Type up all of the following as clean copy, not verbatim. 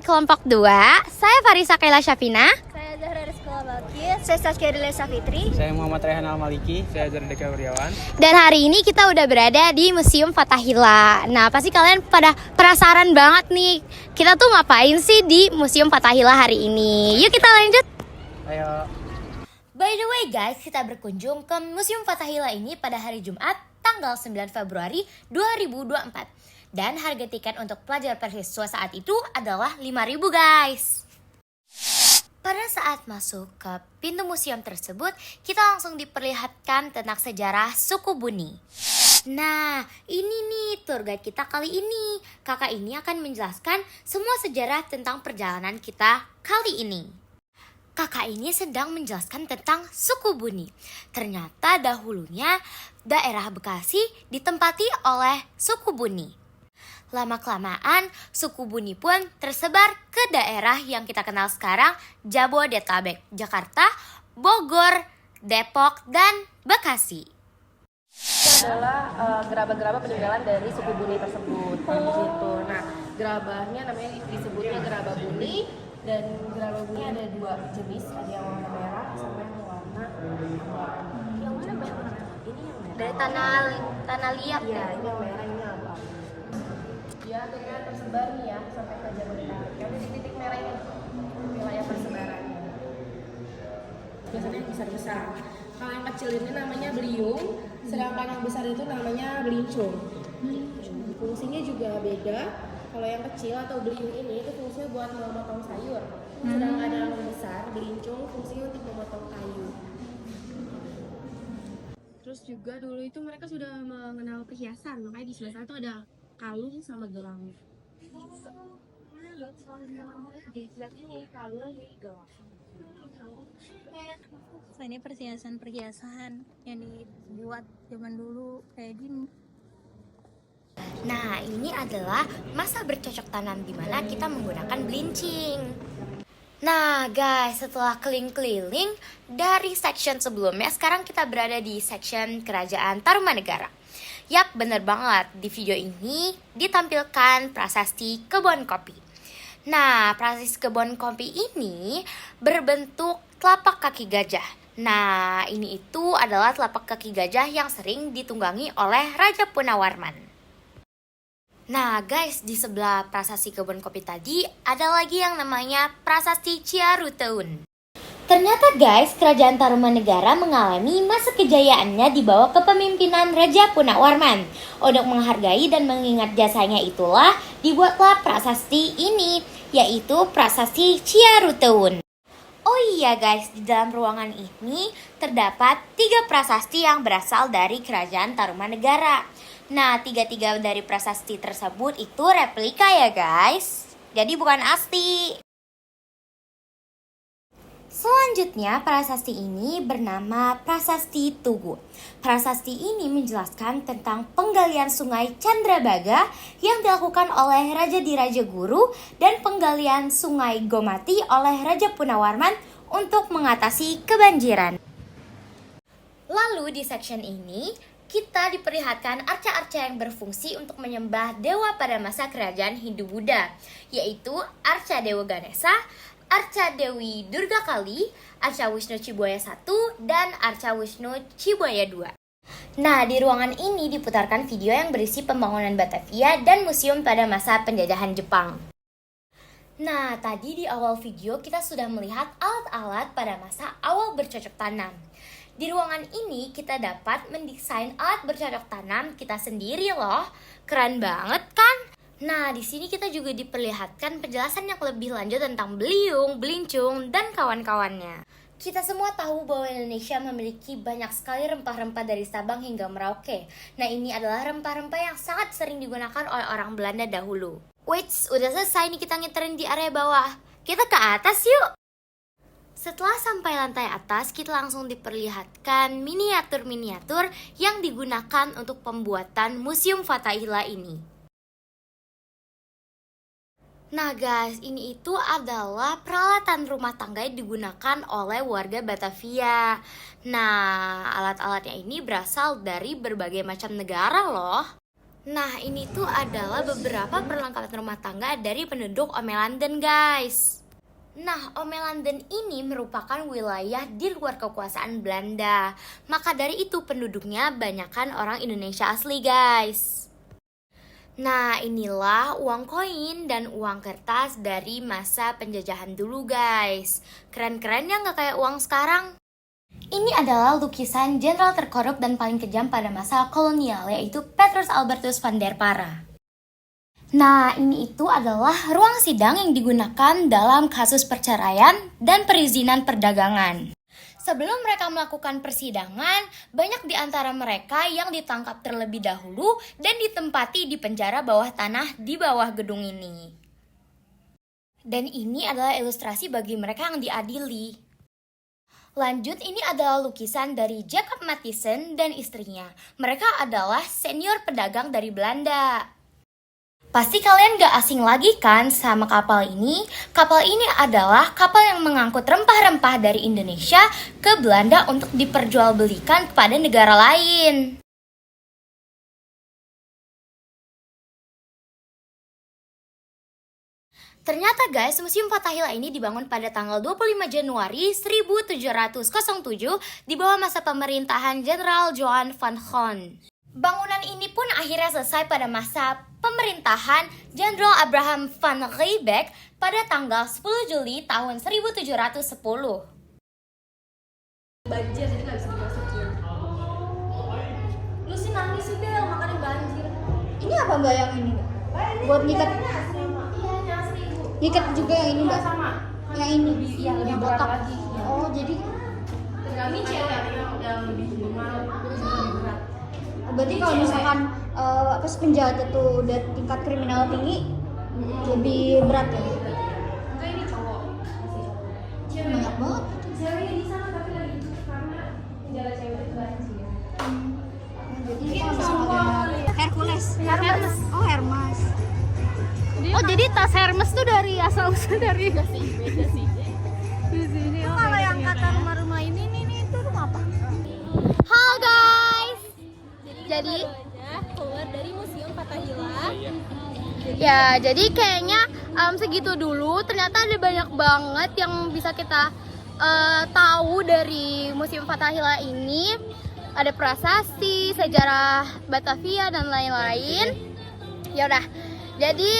kelompok 2. Saya Farisa Kaila Syafina. Saya Zahra Rizqala Balkis. Saya Saskia Dila Safitri. Saya Muhammad Rehan Al-Maliki. Saya Zardeka Wiryawan. Dan hari ini kita udah berada di Museum Fathahillah. Nah, pasti kalian pada penasaran banget nih, kita tuh ngapain sih di Museum Fathahillah hari ini? Yuk kita lanjut. Ayo. By the way guys, kita berkunjung ke Museum Fathahillah ini pada hari Jumat tanggal 9 Februari 2024. Dan harga tiket untuk pelajar persiswa saat itu adalah 5.000 guys. Pada saat masuk ke pintu museum tersebut, kita langsung diperlihatkan tentang sejarah suku Buni. Nah, ini nih tour guide kita kali ini. Kakak ini akan menjelaskan semua sejarah tentang perjalanan kita kali ini. Kakak ini sedang menjelaskan tentang suku Buni. Ternyata dahulunya daerah Bekasi ditempati oleh suku Buni. Lama-kelamaan, suku Buni pun tersebar ke daerah yang kita kenal sekarang, Jabodetabek, Jakarta, Bogor, Depok, dan Bekasi. Itu adalah gerabah-gerabah peninggalan dari suku Buni tersebut. Gitu. Nah, gerabahnya namanya disebutnya gerabah Buni, dan gerabah Buni ada dua jenis, ada yang warna merah sama yang warna abu-abu. Yang mana merah? Ini yang merah. Dari tanah liat Iya, ya. ini yang merah, ini yang abu-abu. Ya, akhirnya tersebar nih ya sampai ke Jabodetabek. Ada di titik merah ini wilayah persebarannya. Biasanya yang besar-besar. Kalau yang kecil ini namanya beliung, sedangkan yang besar itu namanya belincung. Fungsinya juga beda. Kalau yang kecil atau beliung ini itu fungsinya buat memotong sayur. Sedangkan yang besar belincung fungsinya untuk memotong kayu. Terus juga dulu itu mereka sudah mengenal perhiasan, makanya di sebelah sana tuh ada kalung sama gelang. Di sebelah ini kalung, ini gelang. Ini perhiasan-perhiasan yang dibuat zaman dulu kayak gini. Nah, ini adalah masa bercocok tanam di mana kita menggunakan belincing. Nah guys, setelah keliling-keliling dari section sebelumnya, sekarang kita berada di section Kerajaan Tarumanegara. Yap, bener banget, di video ini ditampilkan prasasti kebun kopi. Nah, prasasti kebun kopi ini berbentuk telapak kaki gajah. Nah, ini itu adalah telapak kaki gajah yang sering ditunggangi oleh Raja Punawarman. Nah guys, di sebelah prasasti kebun kopi tadi ada lagi yang namanya prasasti Ciaruteun. Ternyata guys, Kerajaan Tarumanegara mengalami masa kejayaannya di bawah kepemimpinan Raja Punawarman. Untuk menghargai dan mengingat jasanya itulah dibuatlah prasasti ini, yaitu prasasti Ciaruteun. Oh iya guys, di dalam ruangan ini terdapat 3 prasasti yang berasal dari Kerajaan Tarumanegara. Nah, 3 dari prasasti tersebut itu replika ya guys, jadi bukan asli. Selanjutnya, prasasti ini bernama Prasasti Tugu. Prasasti ini menjelaskan tentang penggalian sungai Candrabaga yang dilakukan oleh Raja Diraja Guru dan penggalian sungai Gomati oleh Raja Punawarman untuk mengatasi kebanjiran. Lalu di section ini, kita diperlihatkan arca-arca yang berfungsi untuk menyembah dewa pada masa kerajaan Hindu-Buddha, yaitu Arca Dewa Ganesha, Arca Dewi Durga Kali, Arca Wisnu Ciboya 1, dan Arca Wisnu Ciboya 2. Nah, di ruangan ini diputarkan video yang berisi pembangunan Batavia dan museum pada masa penjajahan Jepang. Nah, tadi di awal video kita sudah melihat alat-alat pada masa awal bercocok tanam. Di ruangan ini kita dapat mendesain alat bercocok tanam kita sendiri loh. Keren banget kan? Nah, di sini kita juga diperlihatkan penjelasan yang lebih lanjut tentang beliung, belincung, dan kawan-kawannya. Kita semua tahu bahwa Indonesia memiliki banyak sekali rempah-rempah dari Sabang hingga Merauke. Nah, ini adalah rempah-rempah yang sangat sering digunakan oleh orang Belanda dahulu. Wait, udah selesai nih kita ngiterin di area bawah. Kita ke atas yuk! Setelah sampai lantai atas, kita langsung diperlihatkan miniatur-miniatur yang digunakan untuk pembuatan Museum Fathahillah ini. Nah guys, ini itu adalah peralatan rumah tangga yang digunakan oleh warga Batavia. Nah, alat-alatnya ini berasal dari berbagai macam negara loh. Nah, ini tuh adalah beberapa perlengkapan rumah tangga dari penduduk Omelanden, guys. Nah, Omelanden ini merupakan wilayah di luar kekuasaan Belanda. Maka dari itu penduduknya banyakkan orang Indonesia asli, guys. Nah, inilah uang koin dan uang kertas dari masa penjajahan dulu, guys. Keren-keren ya, nggak kayak uang sekarang? Ini adalah lukisan jenderal terkorup dan paling kejam pada masa kolonial, yaitu Petrus Albertus van der Para. Nah, ini itu adalah ruang sidang yang digunakan dalam kasus perceraian dan perizinan perdagangan. Sebelum mereka melakukan persidangan, banyak di antara mereka yang ditangkap terlebih dahulu dan ditempati di penjara bawah tanah di bawah gedung ini. Dan ini adalah ilustrasi bagi mereka yang diadili. Lanjut, ini adalah lukisan dari Jacob Matthiessen dan istrinya. Mereka adalah senior pedagang dari Belanda. Pasti kalian gak asing lagi kan sama kapal ini? Kapal ini adalah kapal yang mengangkut rempah-rempah dari Indonesia ke Belanda untuk diperjualbelikan kepada negara lain. Ternyata guys, Museum Fathahillah ini dibangun pada tanggal 25 Januari 1707 di bawah masa pemerintahan Jenderal Johan van Hoorn. Bangunan ini pun akhirnya selesai pada masa pemerintahan Jenderal Abraham van Riebeeck pada tanggal 10 Juli tahun 1710. Banjir jadi nggak bisa dimasukin. Lu sih nangis sih Del, makanya banjir. Ini apa mbak yang ini mbak? Buat ngikat, ngikat juga yang ini mbak? Sama. Yang ini? Iya, lebih yang berat kotak. lagi. Oh jadi, Tergantung yang lebih mahal, lebih berat. berarti kalau misalkan pas penjahat itu udah tingkat kriminal tinggi, lebih berat ya? Enggak, ini cowok. Banyak banget. Ceweknya di sana tapi lagi tutup karena penjara cewek itu banjir. Berarti kalau misalkan Hercules. Hermes. Oh Hermes. Oh, jadi tas Hermes tuh dari asal-usul dari beda sih. Di sini. Oh, kalau yang kata rumah-rumah ini nih itu rumah apa? Halo guys. Jadi keluar dari Museum Fathahillah. ya, jadi kayaknya segitu dulu. Ternyata ada banyak banget yang bisa kita tahu dari Museum Fathahillah ini. Ada prasasti, sejarah Batavia dan lain-lain. Ya udah. Jadi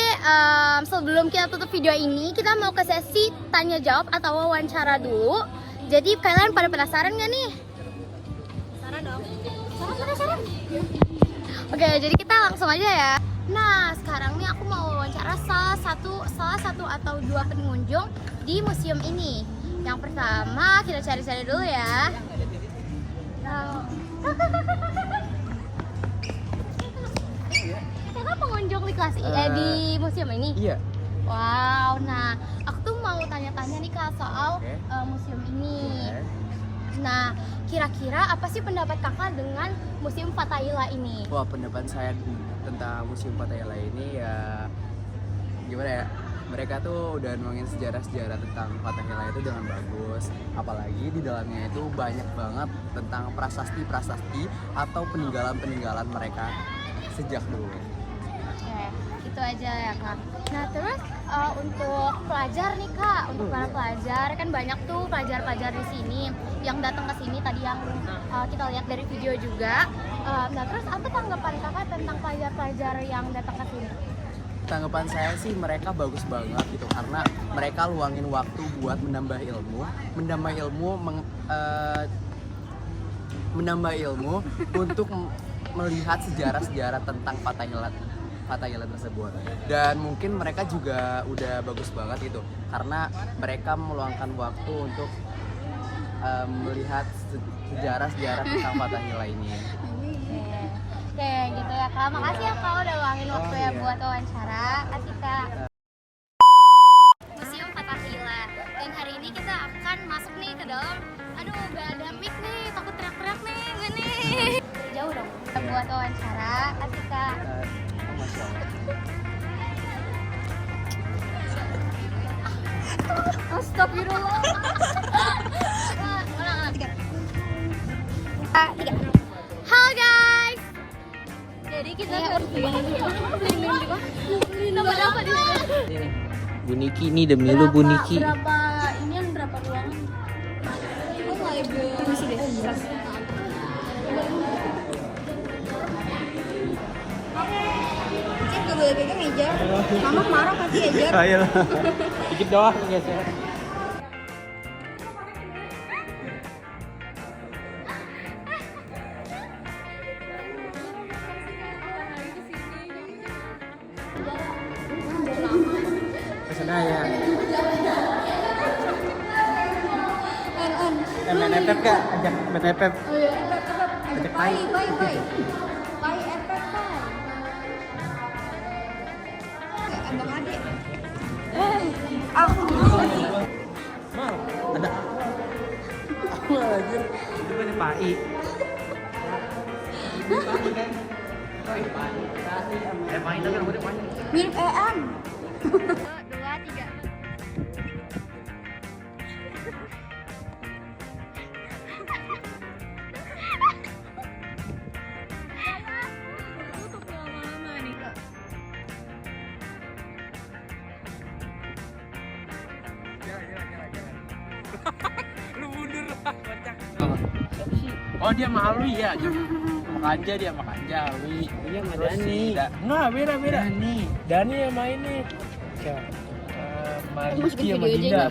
sebelum kita tutup video ini, kita mau ke sesi tanya jawab atau wawancara dulu. Jadi kalian pada penasaran nggak nih? Sarah dong. Penasaran? Oke, jadi kita langsung aja ya. Nah, sekarang nih aku mau wawancara salah satu atau dua pengunjung di museum ini. Yang pertama kita cari-cari dulu ya. Kakak pengunjung di kelas di museum ini? Iya. Wow, nah aku tuh mau tanya-tanya nih Kak soal museum ini. Nah, kira-kira apa sih pendapat kakak dengan Museum Fathahillah ini? Wah, pendapat saya tentang Museum Fathahillah ini ya gimana ya? Mereka tuh udah nuangin sejarah-sejarah tentang Fathahillah itu dengan bagus. Apalagi di dalamnya itu banyak banget tentang prasasti-prasasti atau peninggalan-peninggalan mereka sejak dulu. Oke, itu aja ya Kak. Nah terus untuk pelajar nih Kak, untuk para pelajar kan banyak tuh pelajar-pelajar di sini yang datang ke sini tadi yang kita lihat dari video juga. Nah terus apa tanggapan Kakak tentang pelajar-pelajar yang datang ke sini? Tanggapan saya sih mereka bagus banget gitu karena mereka luangin waktu buat menambah ilmu untuk melihat sejarah-sejarah tentang Fathahillah tersebut. Dan mungkin mereka juga udah bagus banget gitu karena mereka meluangkan waktu untuk melihat sejarah-sejarah tentang Fathahillah ini. Oke, gitu ya Kak. Makasih ya Kak udah luangin waktu ya buat wawancara. Kasih Kak. Museum Fathahillah. Dan hari ini kita akan masuk nih ke dalam. Aduh, gak ada mic nih. Takut teriak-teriak nih. Gak nih. Jauh dong. Buat wawancara. Kasih Kak. Masya Allah. Astagfirullah. Ulang. 3. Halo guys. Jadi Jadi kita harus beli minum di mana? Dapat di sini. Bu Niki, ini demi lu Bu Niki. Berapa inian berapa ruangan? Oh my god. Masih deh. Cek gak boleh pegang Ejar. Mama marah pasti Ejar. Ayolah. Dikit doang guys ya. Kesana ya. On. Main epep kak, ajak main epep. Ajak pai. Pai efek pai. Abang adik. Mal, ada. Aku lagi. Itu kan pai. Pai itu kan udah pai. Mirip EM. 2, 3. Lu mundur lah, kocak. Oh dia malu ya, makanja dia makanja. Iya nggak Dani. Nggak beda. Dani yang main nih. Mariki sama Dinda.